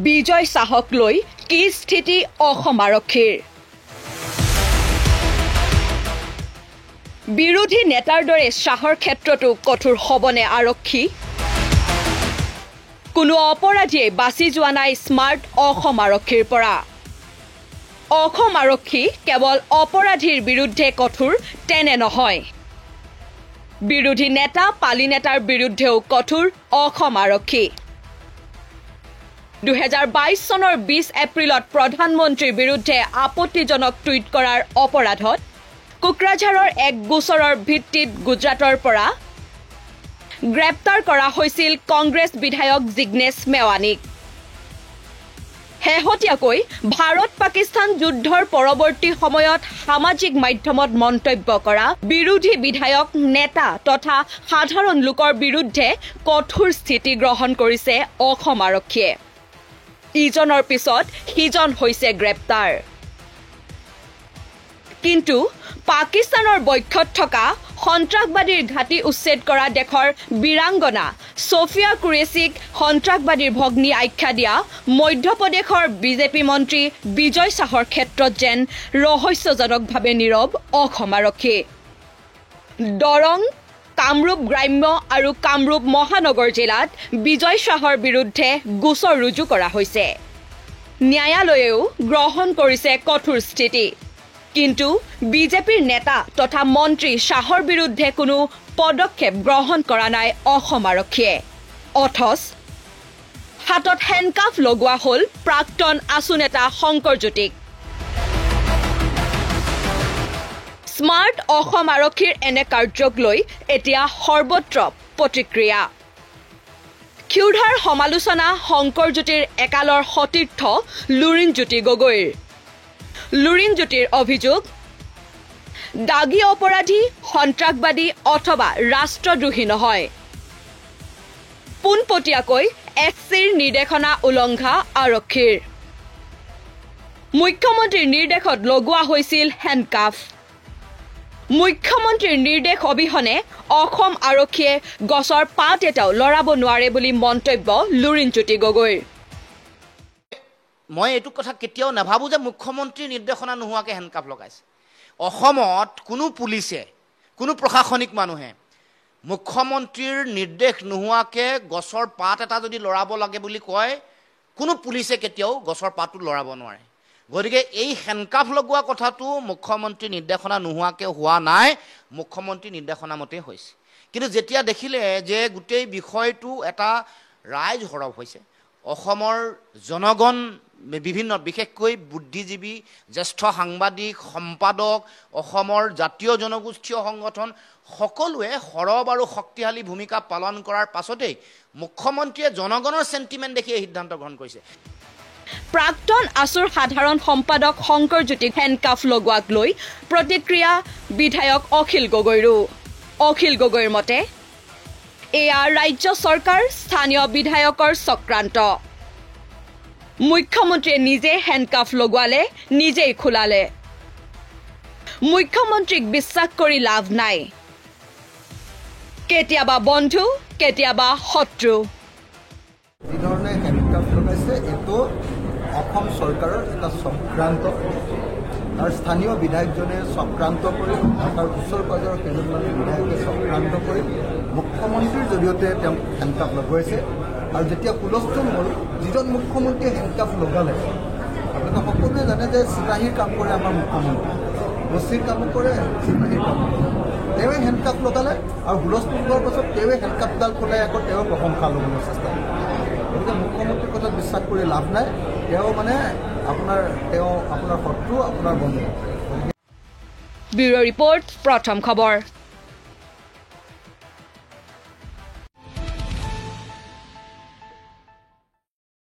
বিজয় চাহক লৈ কি স্থিতি অসম আৰক্ষীৰ বিৰোধী নেতাৰ দৰে চাহৰ ক্ষেত্ৰতো কঠোৰ হবনে আৰক্ষী কোনো অপৰাধীয়ে বাছি যোৱা নাই স্মাৰ্ট অসম আৰক্ষীৰ পৰা অসম আৰক্ষী কেৱল অপৰাধীৰ বিৰুদ্ধে কঠোৰ তেনে নহয় বিৰোধী নেতা পালি নেতাৰ বিৰুদ্ধেও কঠোৰ অসম আৰক্ষী 2022 চনৰ 20 এপ্ৰিলত প্ৰধানমন্ত্ৰীৰ বিৰুদ্ধে আপত্তিজনক টুইট কৰাৰ অপৰাধত কোকৰাঝাৰৰ এক গোচৰৰ ভিত্তিত গুজৰাটৰ পৰা গ্ৰেপ্তাৰ কৰা হৈছিল কংগ্ৰেছ বিধায়ক জিগ্নেশ মেৱানীক হেহতিয়াকৈ ভাৰত পাকিস্তান যুদ্ধৰ পৰৱৰ্তী সময়ত সামাজিক মাধ্যমত মন্তব্য কৰা বিৰোধী বিধায়ক নেতা তথা সাধাৰণ লোকৰ বিৰুদ্ধে কঠোৰ স্থিতি গ্ৰহণ কৰিছে অসম আৰক্ষীয়ে ইজনৰ পিছত হিজন হৈছে গ্ৰেপ্তাৰ কিন্তু পাকিস্তানৰ বৈক্ষত থকা সন্ত্ৰাসবাদীৰ ঘাটি উচ্ছেদ কৰা দেশৰ বীৰাংগনা সোফিয়া কুৰেশিক সন্ত্ৰাসবাদীৰ ভগ্নী আখ্যা দিয়া মধ্যপ্ৰদেশৰ বিজেপি মন্ত্ৰী বিজয় চাহৰ ক্ষেত্ৰত যেন ৰহস্যজনকভাৱে নীৰৱ অসম আৰক্ষী দৰং কামৰূপ গ্ৰাম্য আৰু কামৰূপ মহানগৰ জিলাত বিজয় চাহৰ বিৰুদ্ধে গোচৰ ৰুজু কৰা হৈছে ন্যায়ালয়েও গ্ৰহণ কৰিছে কঠোৰ স্থিতি কিন্তু বিজেপিৰ নেতা তথা মন্ত্ৰী চাহৰ বিৰুদ্ধে কোনো পদক্ষেপ গ্ৰহণ কৰা নাই অসম আৰক্ষীয়ে অথচ হাতত হেণ্ডকাফ লগোৱা হ'ল প্ৰাক্তন আছু নেতা শংকৰজ্যোতিক স্মাৰ্ট অসম আৰক্ষীৰ এনে কাৰ্যক লৈ এতিয়া সৰ্বত্ৰ প্ৰতিক্ৰিয়া ক্ষুধাৰ সমালোচনা শংকৰজ্যোতিৰ একালৰ সতীৰ্থ লুৰিণজ্যোতি গগৈৰ লুৰিণজ্যোতিৰ অভিযোগ দাগী অপৰাধী সন্ত্ৰাসবাদী অথবা ৰাষ্ট্ৰদ্ৰোহী নহয় পোনপটীয়াকৈ এছচিৰ নিৰ্দেশনা উলংঘা আৰক্ষীৰ মুখ্যমন্ত্ৰীৰ নিৰ্দেশত লগোৱা হৈছিল হেণ্ডকাফ মুখ্যমন্ত্ৰীৰ নিৰ্দেশ অবিহনে অসম আৰক্ষীয়ে গছৰ পাত এটাও লৰাব নোৱাৰে বুলি মন্তব্য লুৰিণজ্যোতি গগৈৰ মই এইটো কথা কেতিয়াও নাভাবো যে মুখ্যমন্ত্ৰীৰ নিৰ্দেশনা নোহোৱাকৈ হেণ্ডকাফ লগাইছে অসমত কোনো পুলিচে কোনো প্ৰশাসনিক মানুহে মুখ্যমন্ত্ৰীৰ নিৰ্দেশ নোহোৱাকৈ গছৰ পাত এটা যদি লৰাব লাগে বুলি কয় কোনো পুলিচে কেতিয়াও গছৰ পাতটো লৰাব নোৱাৰে গতিকে এই হেণ্ডকাফ লগোৱা কথাটো মুখ্যমন্ত্ৰীৰ নিৰ্দেশনা নোহোৱাকৈ হোৱা নাই মুখ্যমন্ত্ৰীৰ নিৰ্দেশনা মতে হৈছে কিন্তু যেতিয়া দেখিলে যে গোটেই বিষয়টো এটা ৰাইজ সৰব হৈছে অসমৰ জনগণ বিভিন্ন বিশেষকৈ বুদ্ধিজীৱী জ্যেষ্ঠ সাংবাদিক সম্পাদক অসমৰ জাতীয় জনগোষ্ঠীয় সংগঠন সকলোৱে সৰব আৰু শক্তিশালী ভূমিকা পালন কৰাৰ পাছতেই মুখ্যমন্ত্ৰীয়ে জনগণৰ সেন্টিমেন্ট দেখি এই সিদ্ধান্ত গ্ৰহণ কৰিছে প্ৰাক্তন আছুৰ সাধাৰণ সম্পাদক শংকৰজ্যোতিক হেণ্ডকাফ লগোৱাক লৈ প্ৰতিক্ৰিয়া বিধায়ক অখিল গগৈৰ মতে এয়া ৰাজ্য চৰকাৰ স্থানীয় বিধায়কৰ চক্ৰান্ত মুখ্যমন্ত্ৰীয়ে নিজে হেণ্ডকাফ লগোৱালে নিজেই খোলালে মুখ্যমন্ত্ৰীক বিশ্বাস কৰি লাভ নাই কেতিয়াবা বন্ধু কেতিয়াবা শত্ৰু যিধৰণে হেণ্ডকাফ লগাইছে এইটো অসম চৰকাৰৰ এটা চক্ৰান্ত আৰু স্থানীয় বিধায়কজনে চক্ৰান্ত কৰি তাৰ ওচৰ পাজৰৰ কেইজনমান বিধায়কে চক্ৰান্ত কৰি মুখ্যমন্ত্ৰীৰ জৰিয়তে তেওঁ হেণ্ডকাফ লগাইছে আৰু যেতিয়া হুলস্থুল হ'ল যিজন মুখ্যমন্ত্ৰীয়ে হেণ্ডকাফ লগালে আপোনালোকে সকলোৱে জানে যে চিপাহীৰ কাম কৰে আমাৰ মুখ্যমন্ত্ৰী বস্তিৰ কাম কৰে চিপাহীৰ কাম তেওঁৱে হেণ্ডকাফ লগালে আৰু হুলস্থুল হোৱাৰ পাছত তেওঁৱে হেণ্ডকাফডাল খোলাই আকৌ তেওঁ প্ৰশংসা ল'বলৈ চেষ্টা কৰে গতিকে মুখ্যমন্ত্ৰীৰ কথাত বিশ্বাস কৰি লাভ নাই তেওঁ মানে আপোনাৰ শত্ৰু আপোনাৰ বন্ধু ব্যুৰো ৰিপৰ্ট প্ৰথম খবৰ